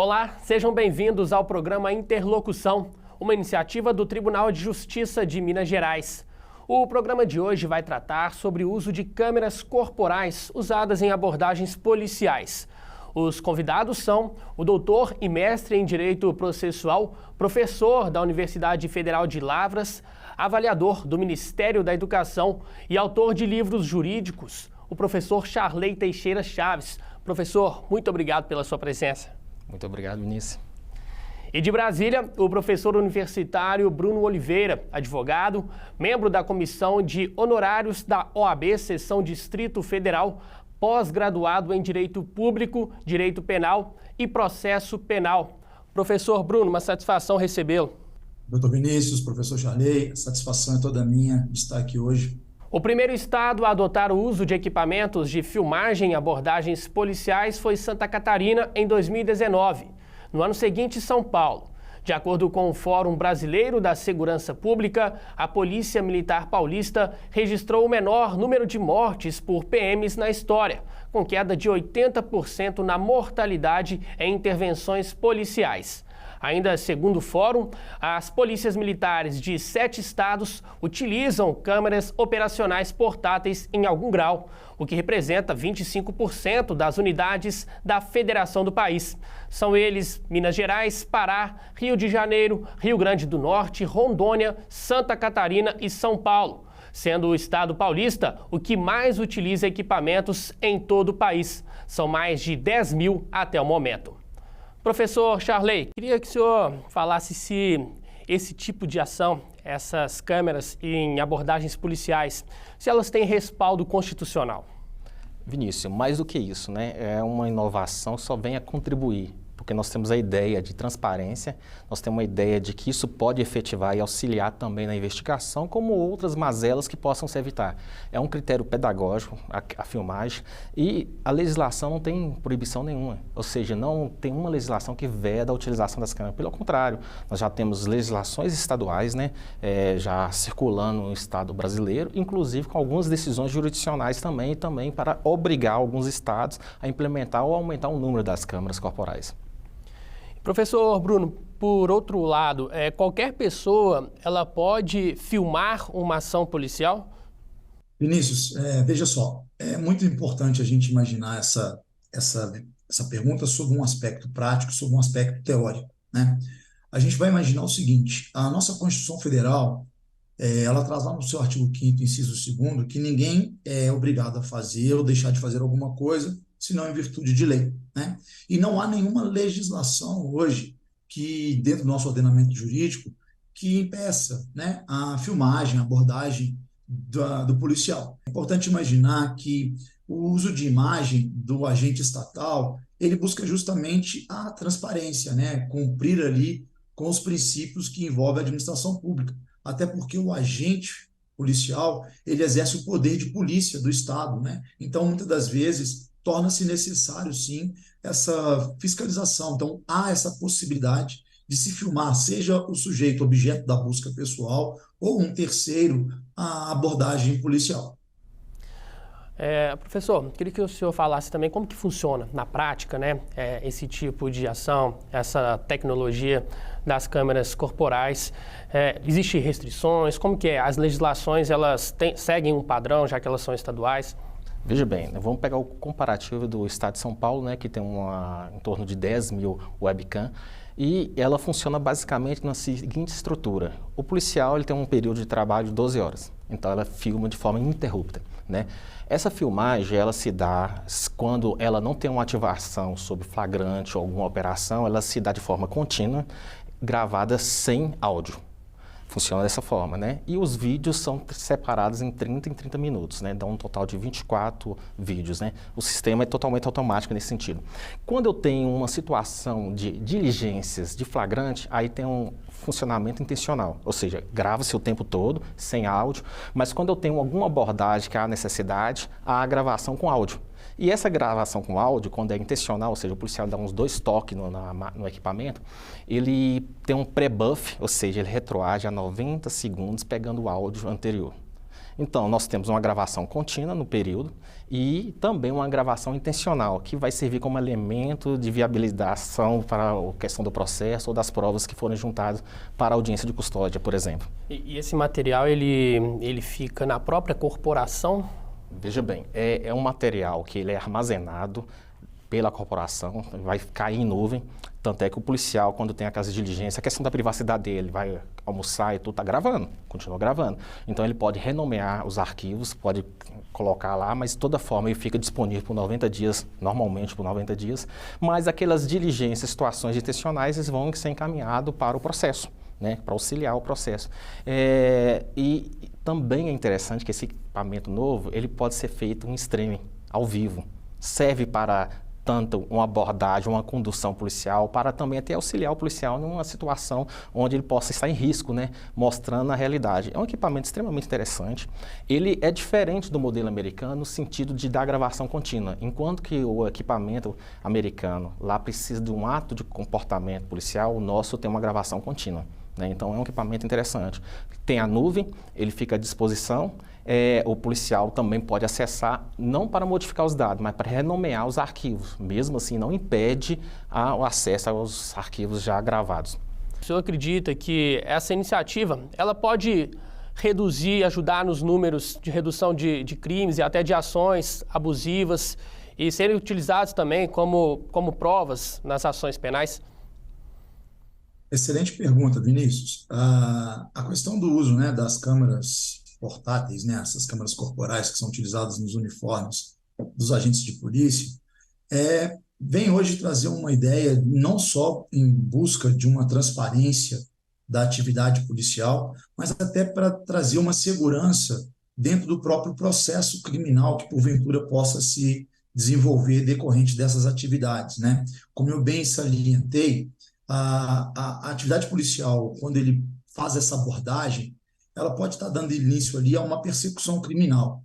Olá, sejam bem-vindos ao programa Interlocução, uma iniciativa do Tribunal de Justiça de Minas Gerais. O programa de hoje vai tratar sobre o uso de câmeras corporais usadas em abordagens policiais. Os convidados são o doutor e mestre em Direito Processual, professor da Universidade Federal de Lavras, avaliador do Ministério da Educação e autor de livros jurídicos, o professor Charley Teixeira Chaves. Professor, muito obrigado pela sua presença. Muito obrigado, Vinícius. E de Brasília, o professor universitário Bruno Oliveira, advogado, membro da Comissão de Honorários da OAB, Seção Distrito Federal, pós-graduado em Direito Público, Direito Penal e Processo Penal. Professor Bruno, uma satisfação recebê-lo. Doutor Vinícius, professor Charley, a satisfação é toda minha de estar aqui hoje. O primeiro estado a adotar o uso de equipamentos de filmagem em abordagens policiais foi Santa Catarina em 2019. No ano seguinte, São Paulo. De acordo com o Fórum Brasileiro da Segurança Pública, a Polícia Militar Paulista registrou o menor número de mortes por PMs na história, com queda de 80% na mortalidade em intervenções policiais. Ainda segundo o Fórum, as polícias militares de 7 estados utilizam câmeras operacionais portáteis em algum grau, o que representa 25% das unidades da federação do país. São eles Minas Gerais, Pará, Rio de Janeiro, Rio Grande do Norte, Rondônia, Santa Catarina e São Paulo, sendo o estado paulista o que mais utiliza equipamentos em todo o país. São mais de 10 mil até o momento. Professor Charley, queria que o senhor falasse se esse tipo de ação, essas câmeras em abordagens policiais, se elas têm respaldo constitucional. Vinícius, mais do que isso, né? É uma inovação que só vem a contribuir, porque nós temos a ideia de transparência, nós temos a ideia de que isso pode efetivar e auxiliar também na investigação, como outras mazelas que possam se evitar. É um critério pedagógico, a filmagem, e a legislação não tem proibição nenhuma, ou seja, não tem uma legislação que veda a utilização das câmeras. Pelo contrário, nós já temos legislações estaduais, né, já circulando no Estado brasileiro, inclusive com algumas decisões jurisdicionais também para obrigar alguns estados a implementar ou aumentar o número das câmeras corporais. Professor Bruno, por outro lado, qualquer pessoa ela pode filmar uma ação policial? Vinícius, veja só, é muito importante a gente imaginar essa pergunta sob um aspecto prático, sob um aspecto teórico, né? A gente vai imaginar o seguinte: a nossa Constituição Federal, ela traz lá no seu artigo 5º, inciso 2º, que ninguém é obrigado a fazer ou deixar de fazer alguma coisa, senão em virtude de lei, né? E não há nenhuma legislação hoje que, dentro do nosso ordenamento jurídico, que impeça, né, a filmagem, a abordagem do policial. É importante imaginar que o uso de imagem do agente estatal, ele busca justamente a transparência, né, cumprir ali com os princípios que envolvem a administração pública, até porque o agente policial, ele exerce o poder de polícia do Estado, né? Então, muitas das vezes, torna-se necessário, sim, essa fiscalização. Então, há essa possibilidade de se filmar, seja o sujeito objeto da busca pessoal ou um terceiro, a abordagem policial. Professor, queria que o senhor falasse também como que funciona na prática, né, esse tipo de ação, essa tecnologia das câmeras corporais. Existem restrições? Como que é? As legislações, elas seguem um padrão, já que elas são estaduais? Veja bem, vamos pegar o comparativo do estado de São Paulo, né, que tem em torno de 10 mil webcam, e ela funciona basicamente na seguinte estrutura. O policial ele tem um período de trabalho de 12 horas, então ela filma de forma ininterrupta, né? Essa filmagem ela se dá quando ela não tem uma ativação sob flagrante ou alguma operação, ela se dá de forma contínua, gravada sem áudio. Funciona dessa forma, né? E os vídeos são separados em 30 minutos, né? Dá um total de 24 vídeos, né? O sistema é totalmente automático nesse sentido. Quando eu tenho uma situação de diligências de flagrante, aí tem um funcionamento intencional, ou seja, grava-se o tempo todo, sem áudio, mas quando eu tenho alguma abordagem que há necessidade, há a gravação com áudio. E essa gravação com áudio, quando é intencional, ou seja, o policial dá uns 2 toques no equipamento, ele tem um pré-buff, ou seja, ele retroage a 90 segundos pegando o áudio anterior. Então, nós temos uma gravação contínua no período e também uma gravação intencional, que vai servir como elemento de viabilização para a questão do processo ou das provas que forem juntadas para a audiência de custódia, por exemplo. E esse material, ele fica na própria corporação? Veja bem, é um material que ele é armazenado pela corporação, vai cair em nuvem, tanto é que o policial, quando tem aquelas diligências, a questão da privacidade dele, vai almoçar e tudo, está gravando, continua gravando. Então ele pode renomear os arquivos, pode colocar lá, mas de toda forma ele fica disponível por 90 dias, normalmente por 90 dias, mas aquelas diligências, situações intencionais, eles vão ser encaminhados para o processo, né, para auxiliar o processo. E também é interessante que esse equipamento novo, ele pode ser feito um streaming ao vivo, serve para tanto uma abordagem, uma condução policial, para também até auxiliar o policial numa situação onde ele possa estar em risco, né, mostrando a realidade. É um equipamento extremamente interessante. Ele é diferente do modelo americano no sentido de dar gravação contínua, enquanto que o equipamento americano lá precisa de um ato de comportamento policial, o nosso tem uma gravação contínua, né? Então é um equipamento interessante. Tem a nuvem, ele fica à disposição. O policial também pode acessar, não para modificar os dados, mas para renomear os arquivos. Mesmo assim, não impede o acesso aos arquivos já gravados. O senhor acredita que essa iniciativa ela pode reduzir, ajudar nos números de redução de crimes e até de ações abusivas e serem utilizados também como provas nas ações penais? Excelente pergunta, Vinícius. A questão do uso, né, das câmeras portáteis, né, essas câmeras corporais que são utilizadas nos uniformes dos agentes de polícia, vem hoje trazer uma ideia não só em busca de uma transparência da atividade policial, mas até para trazer uma segurança dentro do próprio processo criminal que porventura possa se desenvolver decorrente dessas atividades, né? Como eu bem salientei, a atividade policial, quando ele faz essa abordagem, ela pode estar dando início ali a uma persecução criminal.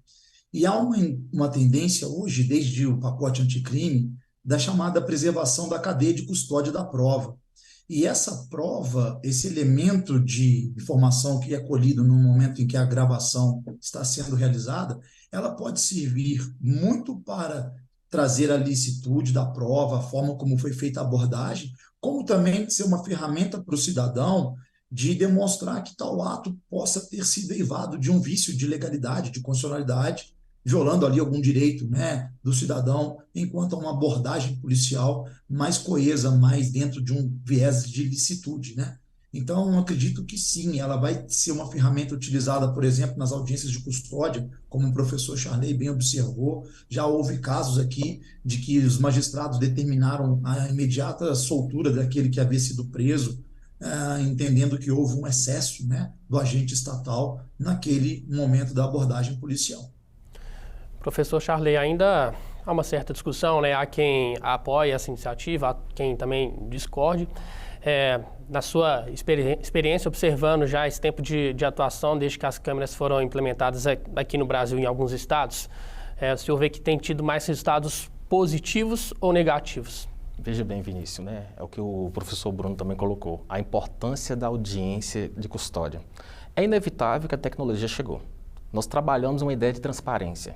E há uma tendência hoje, desde o pacote anticrime, da chamada preservação da cadeia de custódia da prova. E essa prova, esse elemento de informação que é colhido no momento em que a gravação está sendo realizada, ela pode servir muito para trazer a licitude da prova, a forma como foi feita a abordagem, como também ser uma ferramenta para o cidadão de demonstrar que tal ato possa ter sido derivado de um vício de legalidade, de constitucionalidade, violando ali algum direito, né, do cidadão, enquanto a uma abordagem policial mais coesa, mais dentro de um viés de licitude, né? Então, eu acredito que sim, ela vai ser uma ferramenta utilizada, por exemplo, nas audiências de custódia, como o professor Charley bem observou. Já houve casos aqui de que os magistrados determinaram a imediata soltura daquele que havia sido preso, entendendo que houve um excesso, né, do agente estatal naquele momento da abordagem policial. Professor Charley, ainda há uma certa discussão, né? Há quem apoie essa iniciativa, há quem também discorde. Na sua experiência, observando já esse tempo de atuação, desde que as câmeras foram implementadas aqui no Brasil em alguns estados, o senhor vê que tem tido mais resultados positivos ou negativos? Veja bem, Vinícius, né? É o que o professor Bruno também colocou, a importância da audiência de custódia. É inevitável que a tecnologia chegou. Nós trabalhamos uma ideia de transparência.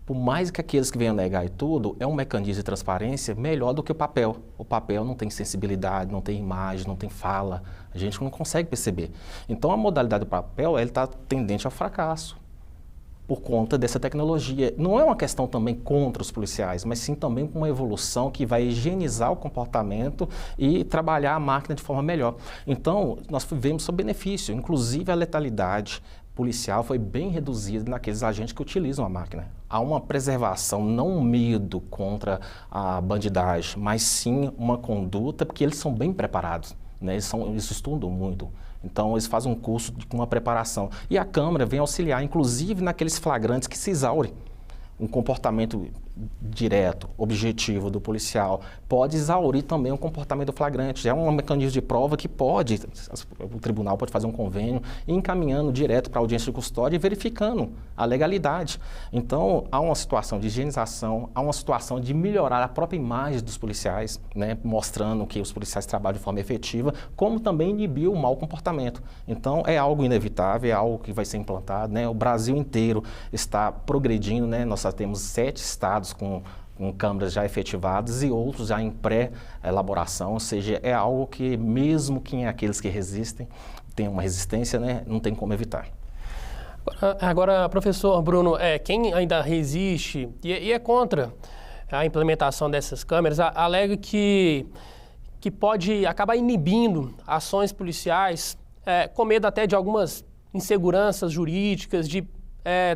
Por mais que aqueles que venham negar e tudo, é um mecanismo de transparência melhor do que o papel. O papel não tem sensibilidade, não tem imagem, não tem fala. A gente não consegue perceber. Então, a modalidade do papel está tendente ao fracasso por conta dessa tecnologia. Não é uma questão também contra os policiais, mas sim também uma evolução que vai higienizar o comportamento e trabalhar a máquina de forma melhor. Então, nós vemos seu benefício, inclusive a letalidade policial foi bem reduzida naqueles agentes que utilizam a máquina. Há uma preservação, não um medo contra a bandidagem, mas sim uma conduta, porque eles são bem preparados, né? Eles estudam muito. Então, eles fazem um curso com uma preparação. E a câmera vem auxiliar, inclusive naqueles flagrantes que se exaurem. Um comportamento direto, objetivo do policial, pode exaurir também o comportamento flagrante. É um mecanismo de prova que o tribunal pode fazer um convênio e encaminhando direto para a audiência de custódia e verificando a legalidade. Então, há uma situação de higienização, há uma situação de melhorar a própria imagem dos policiais, né, mostrando que os policiais trabalham de forma efetiva, como também inibir o mau comportamento. Então, é algo inevitável, é algo que vai ser implantado, né? O Brasil inteiro está progredindo, né? Nós já temos 7 estados com câmeras já efetivadas e outros já em pré-elaboração, ou seja, é algo que mesmo quem é aqueles que resistem, tem uma resistência, né? Não tem como evitar. Agora, professor Bruno, quem ainda resiste e é contra a implementação dessas câmeras, alega que pode acabar inibindo ações policiais, com medo até de algumas inseguranças jurídicas, de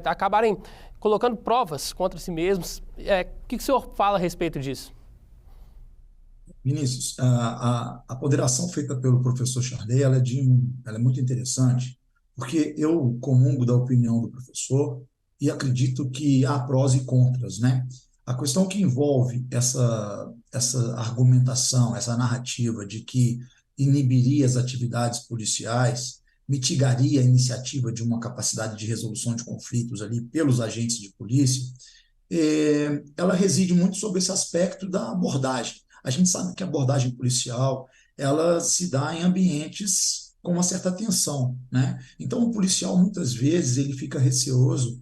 acabarem colocando provas contra si mesmos. O que o senhor fala a respeito disso? Vinícius, a ponderação feita pelo professor Charlet, ela é muito interessante, porque eu comungo da opinião do professor e acredito que há prós e contras, né? A questão que envolve essa argumentação, essa narrativa de que inibiria as atividades policiais, mitigaria a iniciativa de uma capacidade de resolução de conflitos ali pelos agentes de polícia, ela reside muito sobre esse aspecto da abordagem. A gente sabe que a abordagem policial, ela se dá em ambientes com uma certa tensão, né? Então, o policial, muitas vezes, ele fica receoso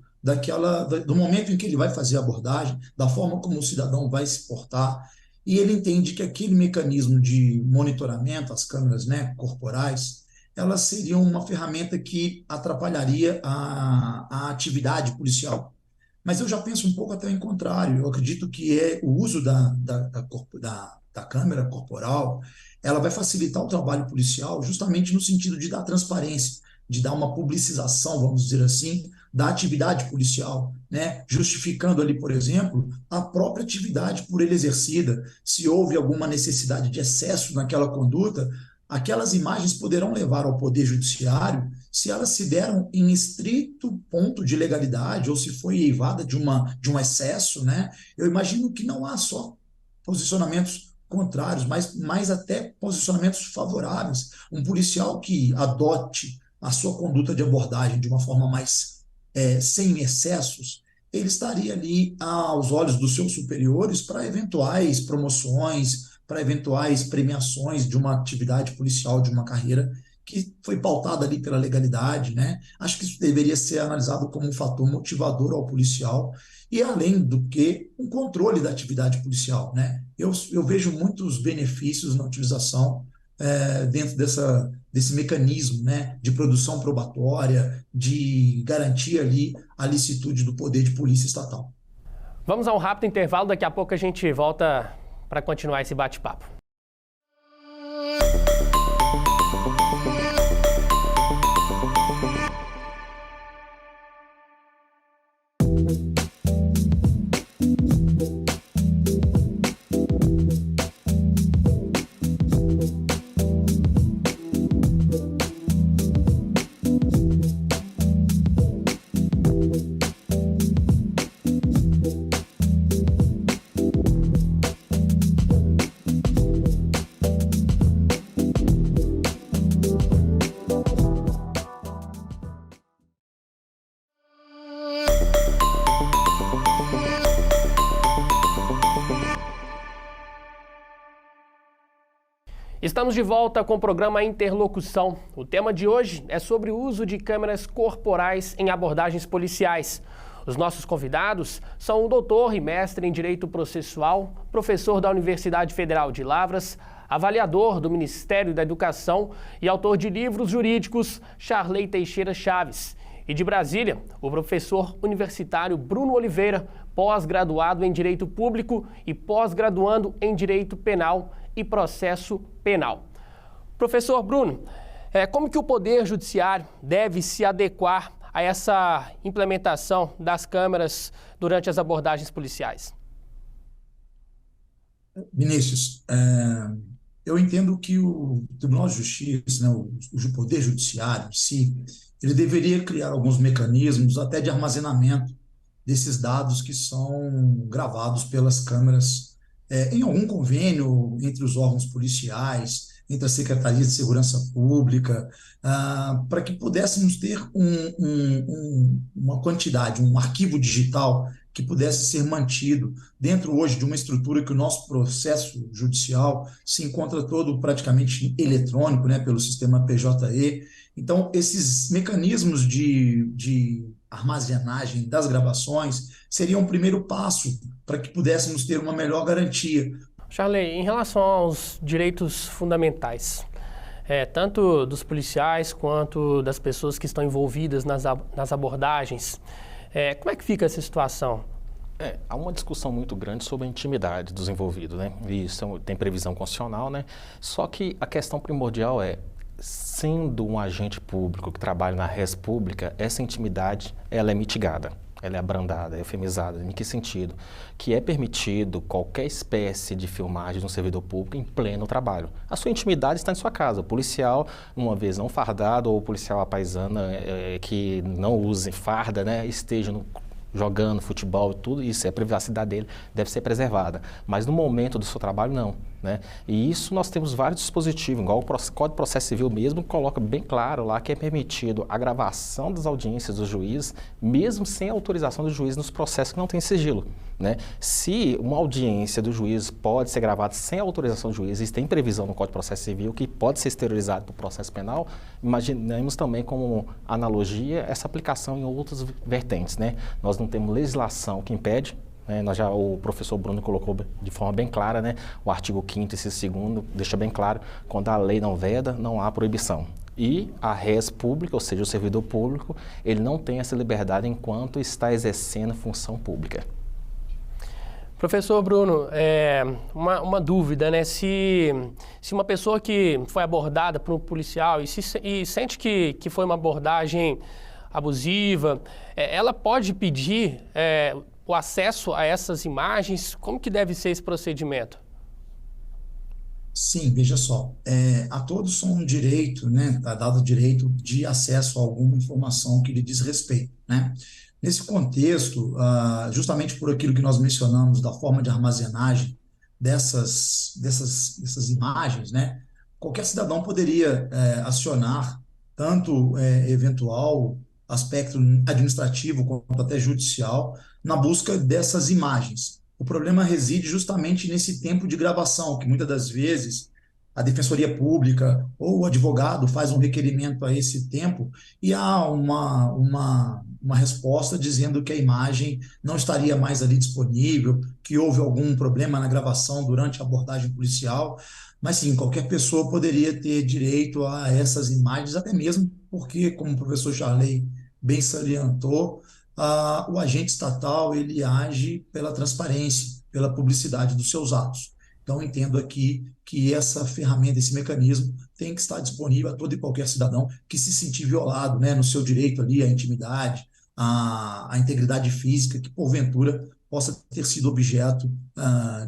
do momento em que ele vai fazer a abordagem, da forma como o cidadão vai se portar, e ele entende que aquele mecanismo de monitoramento, as câmeras, né, corporais, elas seriam uma ferramenta que atrapalharia a atividade policial. Mas eu já penso um pouco até em contrário. Eu acredito que o uso da câmera corporal, ela vai facilitar o trabalho policial justamente no sentido de dar transparência, de dar uma publicização, vamos dizer assim, da atividade policial, né? Justificando ali, por exemplo, a própria atividade por ele exercida. Se houve alguma necessidade de excesso naquela conduta, aquelas imagens poderão levar ao Poder Judiciário se elas se deram em estrito ponto de legalidade ou se foi eivada de um excesso, né? Eu imagino que não há só posicionamentos contrários, mas até posicionamentos favoráveis. Um policial que adote a sua conduta de abordagem de uma forma mais sem excessos, ele estaria ali aos olhos dos seus superiores para eventuais promoções, para eventuais premiações de uma atividade policial, de uma carreira que foi pautada ali pela legalidade, né? Acho que isso deveria ser analisado como um fator motivador ao policial e, além do que, um controle da atividade policial, né? Eu vejo muitos benefícios na utilização dentro desse mecanismo, né, de produção probatória, de garantir ali a licitude do poder de polícia estatal. Vamos a um rápido intervalo, daqui a pouco a gente volta para continuar esse bate-papo. Estamos de volta com o programa Interlocução. O tema de hoje é sobre o uso de câmeras corporais em abordagens policiais. Os nossos convidados são o doutor e mestre em Direito Processual, professor da Universidade Federal de Lavras, avaliador do Ministério da Educação e autor de livros jurídicos, Charlet Teixeira Chaves. E de Brasília, o professor universitário Bruno Oliveira, pós-graduado em Direito Público e pós-graduando em Direito Penal e Processo Penal. Professor Bruno, como que o Poder Judiciário deve se adequar a essa implementação das câmeras durante as abordagens policiais? Vinícius, eu entendo que o Tribunal de Justiça, né, o Poder Judiciário em si, ele deveria criar alguns mecanismos até de armazenamento desses dados que são gravados pelas câmeras em algum convênio entre os órgãos policiais, entre as secretarias de segurança pública, para que pudéssemos ter uma quantidade, um arquivo digital que pudesse ser mantido dentro hoje de uma estrutura que o nosso processo judicial se encontra todo praticamente eletrônico, né, pelo sistema PJE. Então, esses mecanismos de armazenagem das gravações seriam um primeiro passo para que pudéssemos ter uma melhor garantia. Charley, em relação aos direitos fundamentais, tanto dos policiais quanto das pessoas que estão envolvidas nas abordagens, como é que fica essa situação? Há uma discussão muito grande sobre a intimidade dos envolvidos, né? E isso tem previsão constitucional, né? Só que a questão primordial sendo um agente público que trabalha na res pública, essa intimidade ela é mitigada, ela é abrandada, é eufemizada. Em que sentido? Que é permitido qualquer espécie de filmagem de um servidor público em pleno trabalho. A sua intimidade está em sua casa. O policial, uma vez não fardado, ou o policial à paisana que não use farda, né, esteja jogando futebol e tudo isso, a privacidade dele deve ser preservada. Mas no momento do seu trabalho, não. Né? E isso nós temos vários dispositivos, igual o Código de Processo Civil mesmo coloca bem claro lá que é permitido a gravação das audiências dos juízes, mesmo sem autorização do juiz nos processos que não têm sigilo. Né? Se uma audiência do juiz pode ser gravada sem autorização do juiz, e tem previsão no Código de Processo Civil que pode ser exteriorizado para o processo penal, imaginemos também como analogia essa aplicação em outras vertentes. Né? Nós não temos legislação que impede. O professor Bruno colocou de forma bem clara, né? O artigo 5º, inciso 2º, deixa bem claro, quando a lei não veda, não há proibição. E a res pública, ou seja, o servidor público, ele não tem essa liberdade enquanto está exercendo função pública. Professor Bruno, uma dúvida, né? Se uma pessoa que foi abordada por um policial e sente que foi uma abordagem abusiva, ela pode pedir o acesso a essas imagens? Como que deve ser esse procedimento? Sim, veja só, a todos são um direito, né, está dado o direito de acesso a alguma informação que lhe diz respeito, né? Nesse contexto, justamente por aquilo que nós mencionamos da forma de armazenagem dessas imagens, né, qualquer cidadão poderia acionar tanto eventual aspecto administrativo quanto até judicial na busca dessas imagens. O problema reside justamente nesse tempo de gravação, que muitas das vezes a Defensoria Pública ou o advogado faz um requerimento a esse tempo e há uma resposta dizendo que a imagem não estaria mais ali disponível, que houve algum problema na gravação durante a abordagem policial. Mas sim, qualquer pessoa poderia ter direito a essas imagens, até mesmo porque, como o professor Charley bem salientou, o agente estatal ele age pela transparência, pela publicidade dos seus atos. Então, entendo aqui que essa ferramenta, esse mecanismo, tem que estar disponível a todo e qualquer cidadão que se sentir violado, né, no seu direito ali à intimidade, à integridade física, que porventura possa ter sido objeto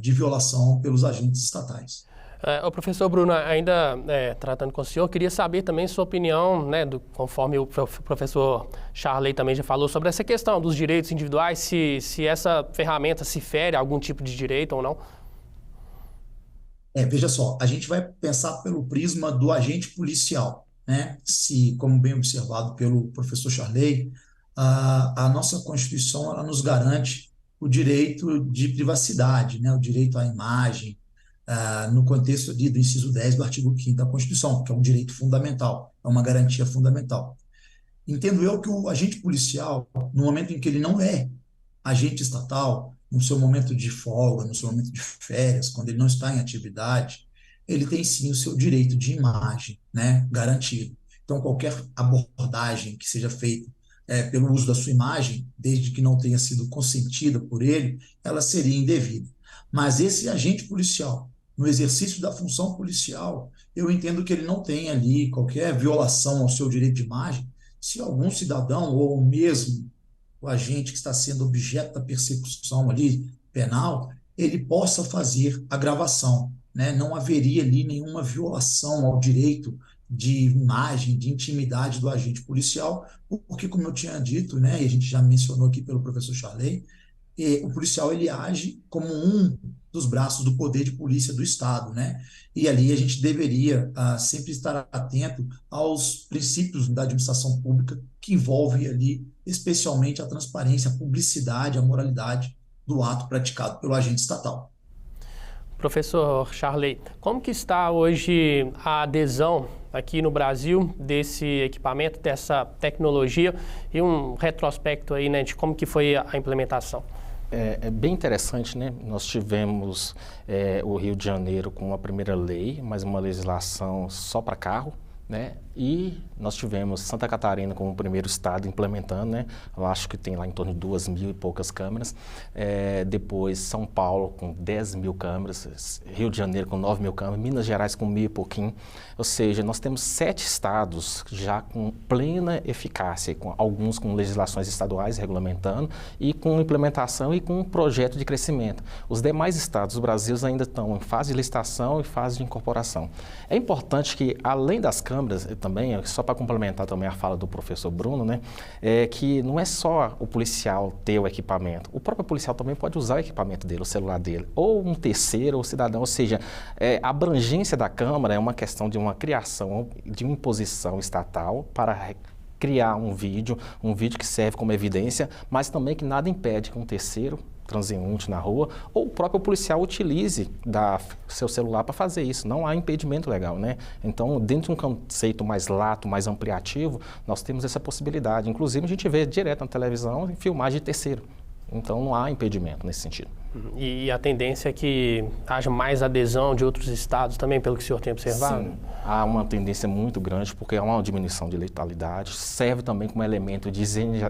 de violação pelos agentes estatais. O professor Bruno, ainda tratando com o senhor, queria saber também sua opinião, né, conforme o professor Charley também já falou, sobre essa questão dos direitos individuais, se essa ferramenta se fere a algum tipo de direito ou não. Veja só, a gente vai pensar pelo prisma do agente policial, né? Se, como bem observado pelo professor Charley, a nossa Constituição ela nos garante o direito de privacidade, né? O direito à imagem, no contexto ali do inciso 10 do artigo 5º da Constituição, que é um direito fundamental, é uma garantia fundamental. Entendo eu que o agente policial, no momento em que ele não é agente estatal, no seu momento de folga, no seu momento de férias, quando ele não está em atividade, ele tem sim o seu direito de imagem, né, garantido. Então, qualquer abordagem que seja feita pelo uso da sua imagem, desde que não tenha sido consentida por ele, ela seria indevida. Mas esse agente policial, no exercício da função policial, eu entendo que ele não tem ali qualquer violação ao seu direito de imagem, se algum cidadão ou mesmo o agente que está sendo objeto da persecução ali penal, ele possa fazer a gravação, né? Não haveria ali nenhuma violação ao direito de imagem, de intimidade do agente policial, porque, como eu tinha dito, né, e a gente já mencionou aqui pelo professor Charley, o policial ele age como um dos braços do poder de polícia do Estado, né? E ali a gente deveria sempre estar atento aos princípios da administração pública que envolvem ali especialmente a transparência, a publicidade, a moralidade do ato praticado pelo agente estatal. Professor Charley, como que está hoje a adesão aqui no Brasil desse equipamento, dessa tecnologia e um retrospecto aí, né, de como que foi a implementação? É bem interessante, né? Nós tivemos o Rio de Janeiro com uma primeira lei, mas uma legislação só para carro, né? E nós tivemos Santa Catarina como o primeiro estado implementando, né? Eu acho que tem lá em torno de 2.000 e poucas câmeras. Depois São Paulo com 10.000 câmeras, Rio de Janeiro com 9.000 câmeras, Minas Gerais com 1.000 e pouquinho. Ou seja, nós temos 7 estados já com plena eficácia, com alguns com legislações estaduais regulamentando e com implementação e com um projeto de crescimento. Os demais estados do Brasil ainda estão em fase de licitação e fase de incorporação. É importante que, além das câmeras, também, só para complementar também a fala do professor Bruno, né, que não é só o policial ter o equipamento, o próprio policial também pode usar o equipamento dele, o celular dele, ou um terceiro, ou cidadão, ou seja, a abrangência da Câmara é uma questão de uma criação, de uma imposição estatal para criar um vídeo que serve como evidência, mas também que nada impede que um terceiro transeunte na rua, ou o próprio policial utilize seu celular para fazer isso. Não há impedimento legal, né? Então, dentro de um conceito mais lato, mais ampliativo, nós temos essa possibilidade. Inclusive, a gente vê direto na televisão filmagem de terceiro. Então, não há impedimento nesse sentido. E a tendência é que haja mais adesão de outros estados também, pelo que o senhor tem observado? Sim, há uma tendência muito grande, porque há uma diminuição de letalidade, serve também como elemento de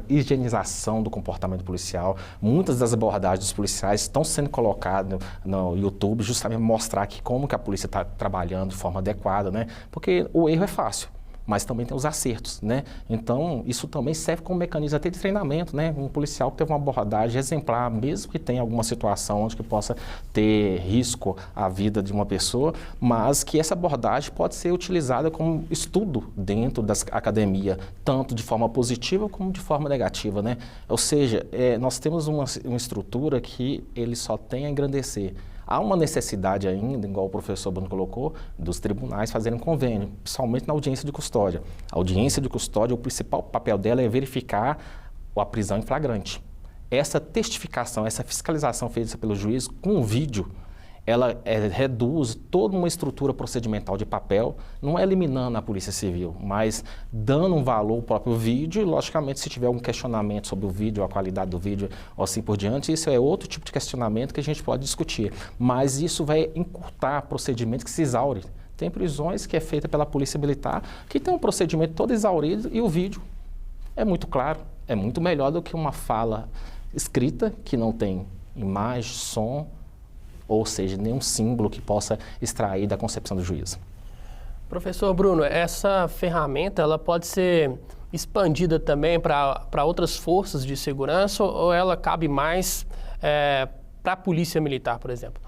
higienização do comportamento policial. Muitas das abordagens dos policiais estão sendo colocadas no YouTube, justamente para mostrar que como que a polícia está trabalhando de forma adequada, né? Porque o erro é fácil, mas também tem os acertos, né? Então, isso também serve como mecanismo até de treinamento, né? Um policial que teve uma abordagem exemplar, mesmo que tenha alguma situação onde que possa ter risco à vida de uma pessoa, mas que essa abordagem pode ser utilizada como estudo dentro da academia, tanto de forma positiva como de forma negativa, né? Ou seja, nós temos uma estrutura que ele só tem a engrandecer. Há uma necessidade ainda, igual o professor Bruno colocou, dos tribunais fazerem convênio, principalmente na audiência de custódia. A audiência de custódia, o principal papel dela é verificar a prisão em flagrante. Essa testificação, essa fiscalização feita pelo juiz com o vídeo, ela reduz toda uma estrutura procedimental de papel, não é eliminando a Polícia Civil, mas dando um valor ao próprio vídeo e, logicamente, se tiver algum questionamento sobre o vídeo, a qualidade do vídeo ou assim por diante, isso é outro tipo de questionamento que a gente pode discutir. Mas isso vai encurtar procedimentos que se exaurem. Tem prisões que é feita pela Polícia Militar, que tem um procedimento todo exaurido e o vídeo é muito claro, é muito melhor do que uma fala escrita que não tem imagem, som, ou seja, nenhum símbolo que possa extrair da concepção do juiz. Professor Bruno, essa ferramenta ela pode ser expandida também para outras forças de segurança ou ela cabe mais para a Polícia Militar, por exemplo?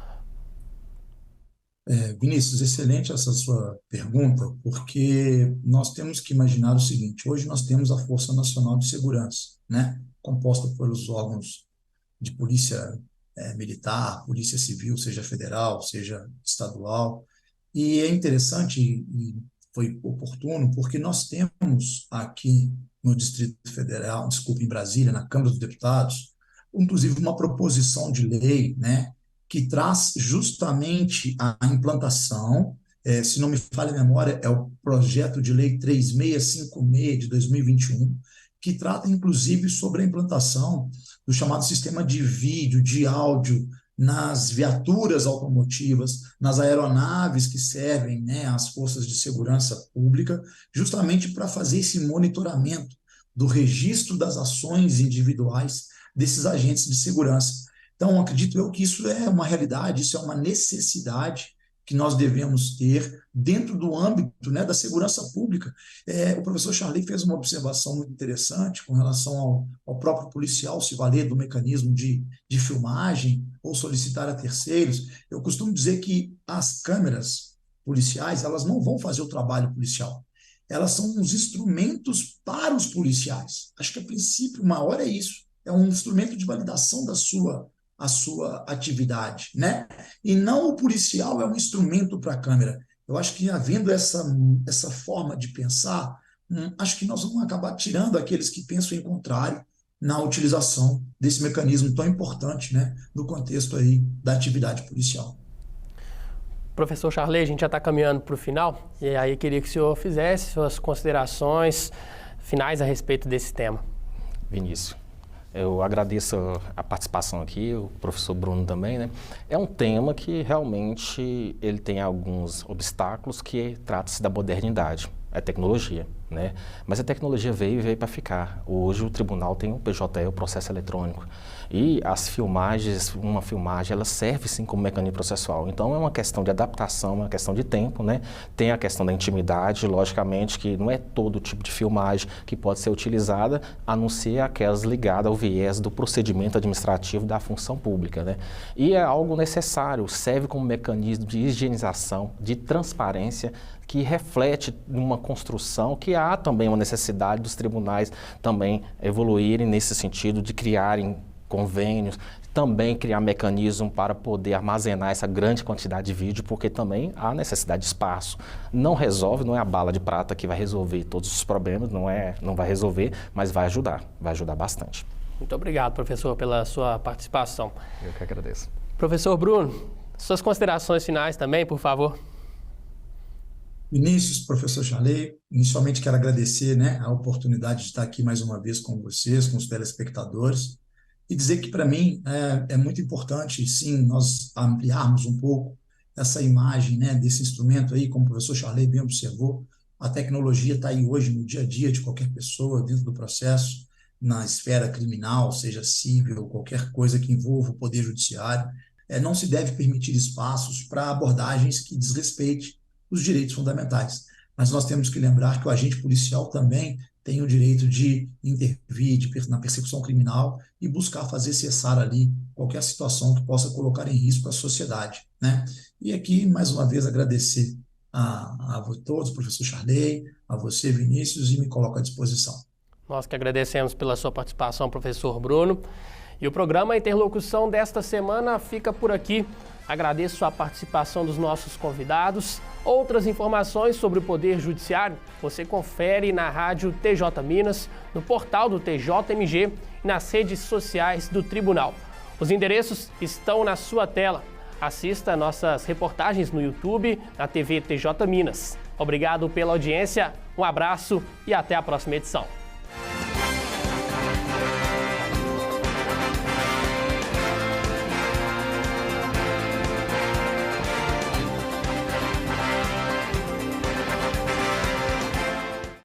Vinícius, excelente essa sua pergunta, porque nós temos que imaginar o seguinte: hoje nós temos a Força Nacional de Segurança, né, composta pelos órgãos de polícia militar, polícia civil, seja federal, seja estadual. E é interessante e foi oportuno porque nós temos aqui no Distrito Federal, desculpe, em Brasília, na Câmara dos Deputados, inclusive uma proposição de lei, né, que traz justamente a implantação, se não me falha a memória, é o projeto de lei 3656 de 2021, que trata inclusive sobre a implantação do chamado sistema de vídeo, de áudio, nas viaturas automotivas, nas aeronaves que servem, né, às forças de segurança pública, justamente para fazer esse monitoramento do registro das ações individuais desses agentes de segurança. Então, acredito eu que isso é uma realidade, isso é uma necessidade que nós devemos ter dentro do âmbito, né, da segurança pública. O professor Charley fez uma observação muito interessante com relação ao próprio policial se valer do mecanismo de filmagem ou solicitar a terceiros. Eu costumo dizer que as câmeras, policiais, elas não vão fazer o trabalho policial. Elas são uns instrumentos para os policiais. Acho que, a princípio, o maior é isso. É um instrumento de validação da sua atividade, né? E não o policial é um instrumento para a câmera. Eu acho que, havendo essa forma de pensar, acho que nós vamos acabar tirando aqueles que pensam em contrário na utilização desse mecanismo tão importante, né, no contexto aí da atividade policial. Professor Charley, a gente já está caminhando para o final, e aí queria que o senhor fizesse suas considerações finais a respeito desse tema. Vinícius, eu agradeço a participação aqui, o professor Bruno também, né? É um tema que realmente ele tem alguns obstáculos, que trata-se da modernidade, é tecnologia, né? Mas a tecnologia veio para ficar. Hoje o tribunal tem o PJE, o processo eletrônico. E as filmagens, uma filmagem, ela serve sim como mecanismo processual. Então é uma questão de adaptação, uma questão de tempo, né? Tem a questão da intimidade, logicamente que não é todo tipo de filmagem que pode ser utilizada, a não ser aquelas ligadas ao viés do procedimento administrativo da função pública, né? E é algo necessário, serve como mecanismo de higienização, de transparência, que reflete numa construção que há também uma necessidade dos tribunais também evoluírem nesse sentido de criarem convênios, também criar mecanismo para poder armazenar essa grande quantidade de vídeo, porque também há necessidade de espaço. Não resolve, não é a bala de prata que vai resolver todos os problemas, não vai resolver, mas vai ajudar bastante. Muito obrigado, professor, pela sua participação. Eu que agradeço. Professor Bruno, suas considerações finais também, por favor. Vinícius, professor Charley, inicialmente quero agradecer, né, a oportunidade de estar aqui mais uma vez com vocês, com os telespectadores, e dizer que, para mim, é muito importante, sim, nós ampliarmos um pouco essa imagem, né, desse instrumento aí, como o professor Charley bem observou. A tecnologia está aí hoje no dia a dia de qualquer pessoa, dentro do processo, na esfera criminal, seja civil, qualquer coisa que envolva o Poder Judiciário. Não se deve permitir espaços para abordagens que desrespeitem os direitos fundamentais. Mas nós temos que lembrar que o agente policial também tem o direito de intervir na persecução criminal e buscar fazer cessar ali qualquer situação que possa colocar em risco a sociedade, né? E aqui, mais uma vez, agradecer a todos, professor Charley, a você, Vinícius, e me coloco à disposição. Nós que agradecemos pela sua participação, professor Bruno. E o programa Interlocução desta semana fica por aqui. Agradeço a participação dos nossos convidados. Outras informações sobre o Poder Judiciário você confere na rádio TJ Minas, no portal do TJMG e nas redes sociais do Tribunal. Os endereços estão na sua tela. Assista nossas reportagens no YouTube, na TV TJ Minas. Obrigado pela audiência, um abraço e até a próxima edição.